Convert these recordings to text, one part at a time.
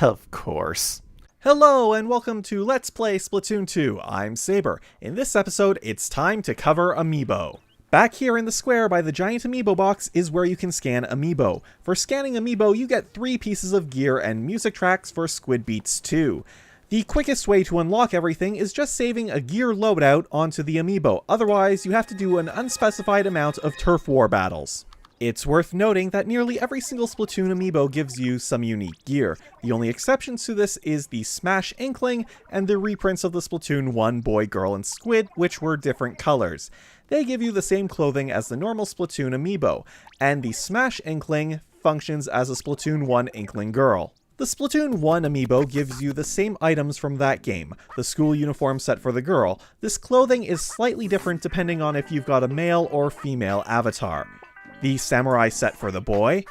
Of course. Hello and welcome to Let's Play Splatoon 2. I'm Saber. In this episode, it's time to cover amiibo. Back here in the square by the giant amiibo box is where you can scan amiibo. For scanning amiibo, you get 3 pieces of gear and music tracks for Squid Beats 2. The quickest way to unlock everything is just saving a gear loadout onto the amiibo, otherwise you have to do an unspecified amount of turf war battles. It's worth noting that nearly every single Splatoon amiibo gives you some unique gear. The only exceptions to this is the Smash Inkling and the reprints of the Splatoon 1 Boy, Girl, and Squid, which were different colors. They give you the same clothing as the normal Splatoon amiibo, and the Smash Inkling functions as a Splatoon 1 Inkling Girl. The Splatoon 1 amiibo gives you the same items from that game. The school uniform set for the girl. This clothing is slightly different depending on if you've got a male or female avatar. The samurai set for the boy,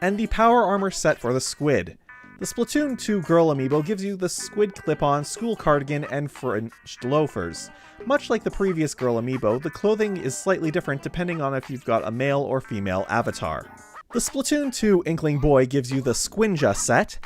and the power armor set for the squid. The Splatoon 2 girl amiibo gives you the squid clip-on, school cardigan, and fringed loafers. Much like the previous girl amiibo, the clothing is slightly different depending on if you've got a male or female avatar. The Splatoon 2 Inkling Boy gives you the Squinja set,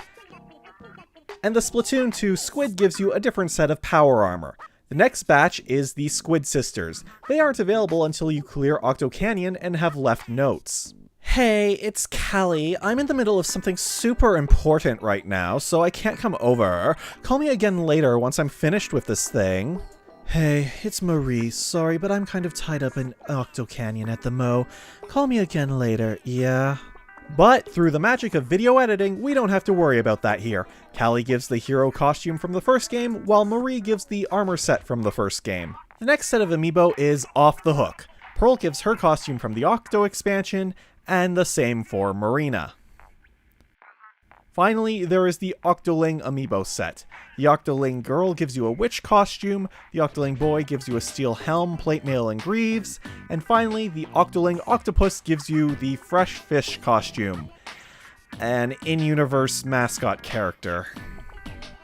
and the Splatoon 2 Squid gives you a different set of power armor. The next batch is the Squid Sisters. They aren't available until you clear Octo Canyon and have left notes. Hey, it's Callie. I'm in the middle of something super important right now, so I can't come over. Call me again later once I'm finished with this thing. Hey, it's Marie. Sorry, but I'm kind of tied up in Octo Canyon at the mo. Call me again later, yeah? But through the magic of video editing, we don't have to worry about that here. Callie gives the hero costume from the first game, while Marie gives the armor set from the first game. The next set of amiibo is Off the Hook. Pearl gives her costume from the Octo expansion, and the same for Marina. Finally, there is the Octoling amiibo set. The Octoling girl gives you a witch costume, the Octoling boy gives you a steel helm, plate mail, and greaves, and finally, the Octoling octopus gives you the fresh fish costume, an in-universe mascot character.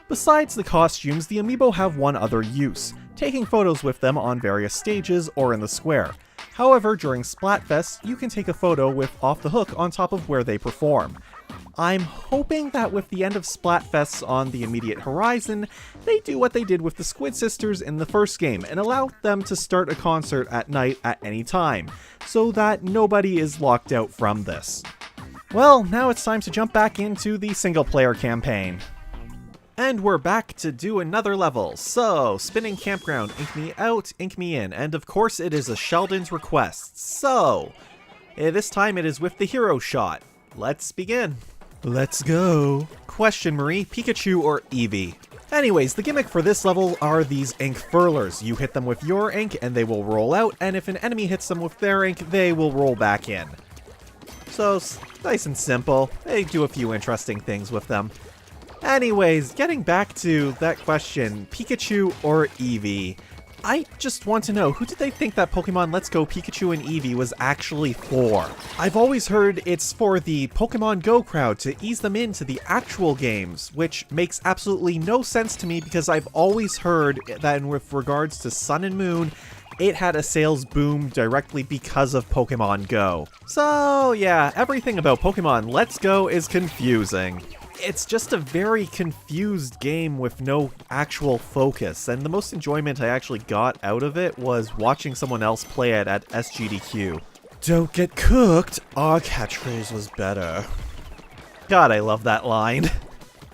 Besides the costumes, the amiibo have one other use, taking photos with them on various stages or in the square. However, during Splatfest, you can take a photo with Off the Hook on top of where they perform. I'm hoping that with the end of Splatfests on the immediate horizon, they do what they did with the Squid Sisters in the first game and allow them to start a concert at night at any time, so that nobody is locked out from this. Well, now it's time to jump back into the single-player campaign. And we're back to do another level. So, spinning campground, ink me out, ink me in, and of course it is a Sheldon's request. So, this time it is with the hero shot. Let's begin. Let's go. Question, Marie, Pikachu or Eevee? Anyways, the gimmick for this level are these ink furlers. You hit them with your ink and they will roll out, and if an enemy hits them with their ink, they will roll back in. So, nice and simple. They do a few interesting things with them. Anyways, getting back to that question, Pikachu or Eevee? I just want to know, who did they think that Pokemon Let's Go Pikachu and Eevee was actually for? I've always heard it's for the Pokemon Go crowd to ease them into the actual games, which makes absolutely no sense to me because I've always heard that with regards to Sun and Moon, it had a sales boom directly because of Pokemon Go. So yeah, everything about Pokemon Let's Go is confusing. It's just a very confused game with no actual focus, and the most enjoyment I actually got out of it was watching someone else play it at SGDQ. Don't get cooked, our catchphrase was better. God, I love that line.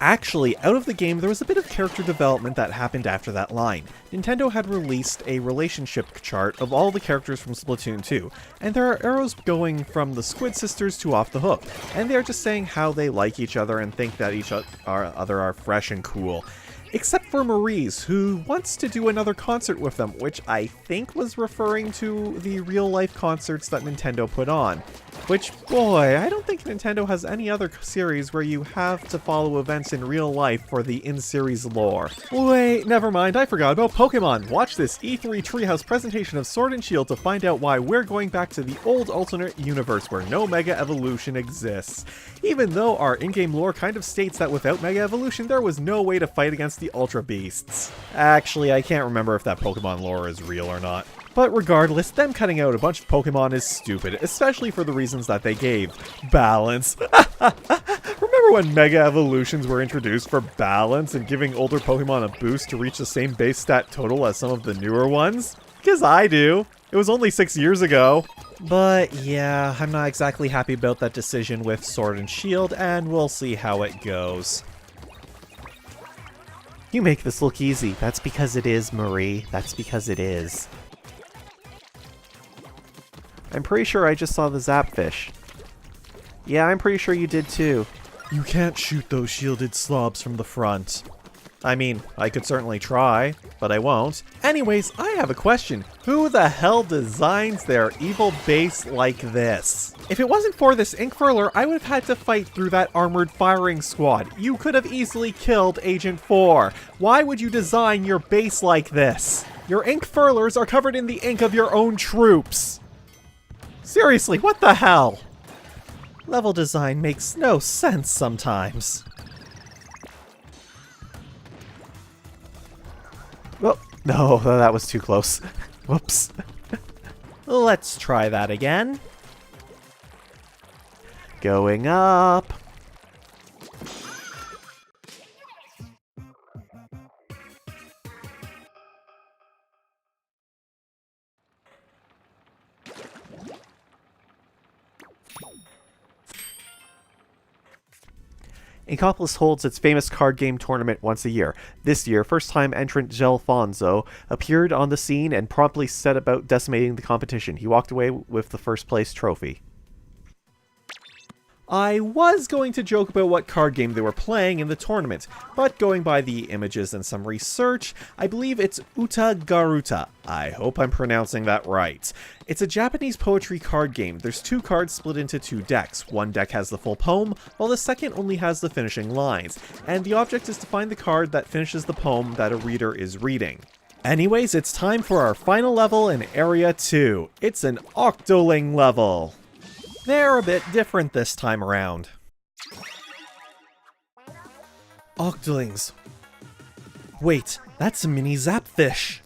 Actually, out of the game, there was a bit of character development that happened after that line. Nintendo had released a relationship chart of all the characters from Splatoon 2, and there are arrows going from the Squid Sisters to Off the Hook, and they're just saying how they like each other and think that each other are fresh and cool. Except for Marie's, who wants to do another concert with them, which I think was referring to the real-life concerts that Nintendo put on. Which, boy, I don't think Nintendo has any other series where you have to follow events in real life for the in-series lore. Wait, never mind, I forgot about Pokemon! Watch this E3 Treehouse presentation of Sword and Shield to find out why we're going back to the old alternate universe where no Mega Evolution exists. Even though our in-game lore kind of states that without Mega Evolution, there was no way to fight against the Ultra Beasts. Actually, I can't remember if that Pokemon lore is real or not. But regardless, them cutting out a bunch of Pokemon is stupid, especially for the reasons that they gave. Balance. Remember Remember when Mega Evolutions were introduced for balance and giving older Pokemon a boost to reach the same base stat total as some of the newer ones? Because I do. It was only 6 years ago. But yeah, I'm not exactly happy about that decision with Sword and Shield, and we'll see how it goes. You make this look easy. That's because it is, Marie. That's because it is. I'm pretty sure I just saw the Zapfish. Yeah, I'm pretty sure you did too. You can't shoot those shielded slobs from the front. I mean, I could certainly try, but I won't. Anyways, I have a question. Who the hell designs their evil base like this? If it wasn't for this ink furler, I would have had to fight through that armored firing squad. You could have easily killed Agent 4. Why would you design your base like this? Your ink furlers are covered in the ink of your own troops. Seriously, what the hell? Level design makes no sense sometimes. Oh, no, that was too close. Whoops. Let's try that again. Going up. Inkopolis holds its famous card game tournament once a year. This year, first-time entrant Gelfonso appeared on the scene and promptly set about decimating the competition. He walked away with the first-place trophy. I was going to joke about what card game they were playing in the tournament, but going by the images and some research, I believe it's Uta Garuta. I hope I'm pronouncing that right. It's a Japanese poetry card game. There's 2 cards split into 2 decks. One deck has the full poem, while the second only has the finishing lines, and the object is to find the card that finishes the poem that a reader is reading. Anyways, it's time for our final level in Area 2. It's an Octoling level. They're a bit different this time around. Octolings. Wait, that's a mini Zapfish.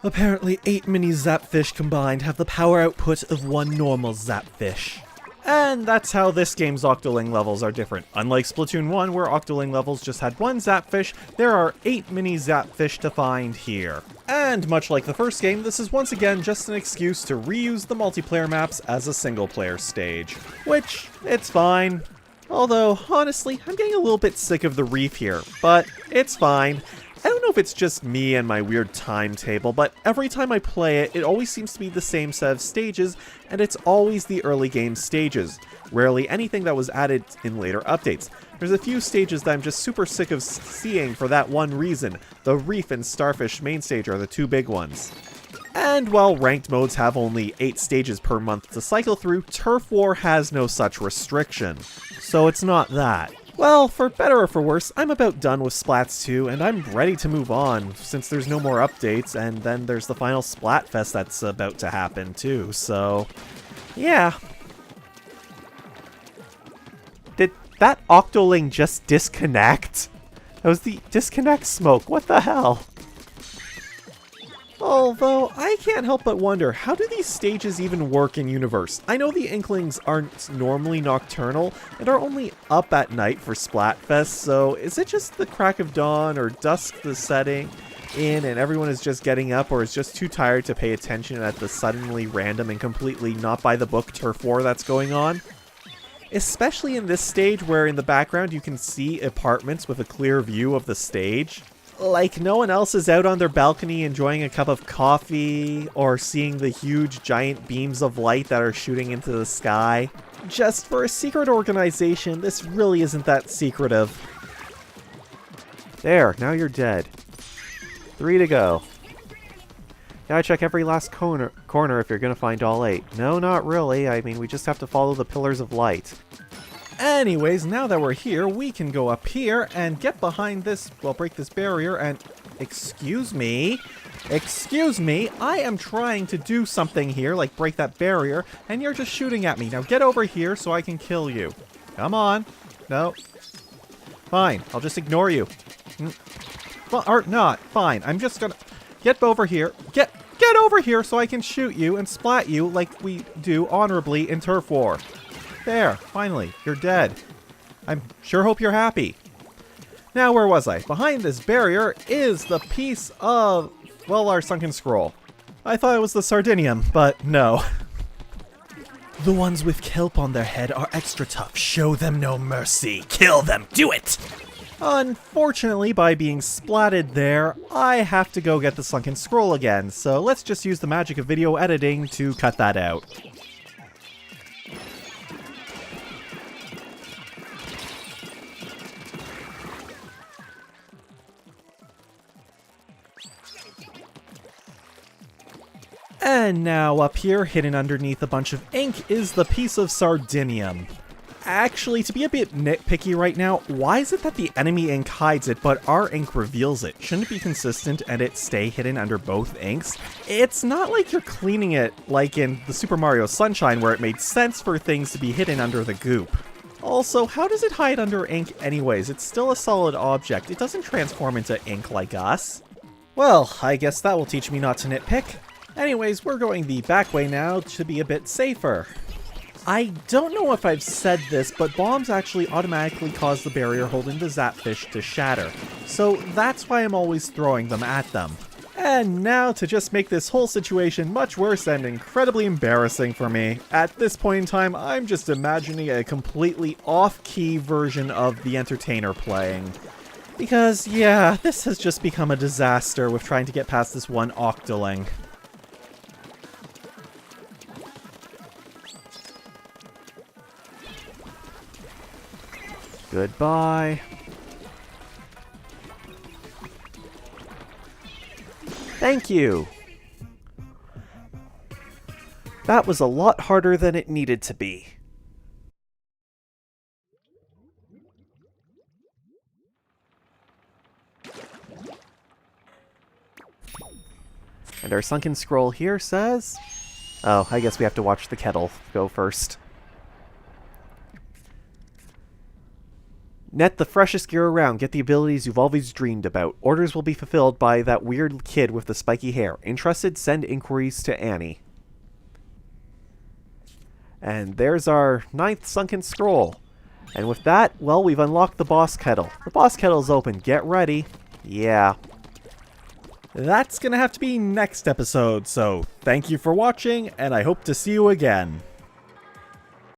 Apparently 8 mini Zapfish combined have the power output of 1 normal Zapfish. And that's how this game's Octoling levels are different. Unlike Splatoon 1, where Octoling levels just had 1 Zapfish, there are 8 mini Zapfish to find here. And much like the first game, this is once again just an excuse to reuse the multiplayer maps as a single-player stage. Which, it's fine. Although, honestly, I'm getting a little bit sick of the reef here, but it's fine. I don't know if it's just me and my weird timetable, but every time I play it, it always seems to be the same set of stages, and it's always the early game stages. Rarely anything that was added in later updates. There's a few stages that I'm just super sick of seeing for that one reason. The Reef and Starfish main stage are the 2 big ones. And while ranked modes have only 8 stages per month to cycle through, Turf War has no such restriction. So it's not that. Well, for better or for worse, I'm about done with Splats 2, and I'm ready to move on, since there's no more updates, and then there's the final Splatfest that's about to happen too, so yeah. Did that Octoling just disconnect? That was the disconnect smoke, what the hell? Although, I can't help but wonder, how do these stages even work in Universe? I know the Inklings aren't normally nocturnal, and are only up at night for Splatfest, so is it just the crack of dawn, or dusk the setting in, and everyone is just getting up, or is just too tired to pay attention at the suddenly random and completely not-by-the-book turf war that's going on? Especially in this stage where in the background you can see apartments with a clear view of the stage. Like, no one else is out on their balcony enjoying a cup of coffee, or seeing the huge giant beams of light that are shooting into the sky. Just for a secret organization, this really isn't that secretive. There, now you're dead. 3 to go. Gotta check every last corner if you're gonna find all 8. No, not really. I mean, we just have to follow the pillars of light. Anyways, now that we're here, we can go up here and get behind this, well, break this barrier and... Excuse me? Excuse me? I am trying to do something here, like break that barrier, and you're just shooting at me. Now get over here so I can kill you. Come on. No. Fine, I'll just ignore you. Or not. Fine, I'm just gonna... Get over here. Get over here so I can shoot you and splat you like we do honorably in Turf War. There, finally, you're dead. I sure hope you're happy. Now, where was I? Behind this barrier is the piece of, well, our sunken scroll. I thought it was the Sardinium, but no. The ones with kelp on their head are extra tough. Show them no mercy. Kill them. Do it! Unfortunately, by being splatted there, I have to go get the sunken scroll again, so let's just use the magic of video editing to cut that out. And now up here, hidden underneath a bunch of ink, is the piece of Sardinium. Actually, to be a bit nitpicky right now, why is it that the enemy ink hides it, but our ink reveals it? Shouldn't it be consistent and it stay hidden under both inks? It's not like you're cleaning it like in the Super Mario Sunshine, where it made sense for things to be hidden under the goop. Also, how does it hide under ink anyways? It's still a solid object. It doesn't transform into ink like us. Well, I guess that will teach me not to nitpick. Anyways, we're going the back way now to be a bit safer. I don't know if I've said this, but bombs actually automatically cause the barrier holding the Zapfish to shatter. So that's why I'm always throwing them at them. And now to just make this whole situation much worse and incredibly embarrassing for me. At this point in time, I'm just imagining a completely off-key version of The Entertainer playing. Because, yeah, this has just become a disaster with trying to get past this one Octoling. Goodbye. Thank you. That was a lot harder than it needed to be. And our sunken scroll here says... Oh, I guess we have to watch the kettle go first. Net the freshest gear around. Get the abilities you've always dreamed about. Orders will be fulfilled by that weird kid with the spiky hair. Interested? Send inquiries to Annie. And there's our 9th sunken scroll. And with that, well, we've unlocked the boss kettle. The boss kettle's open. Get ready. Yeah. That's gonna have to be next episode, so thank you for watching, and I hope to see you again.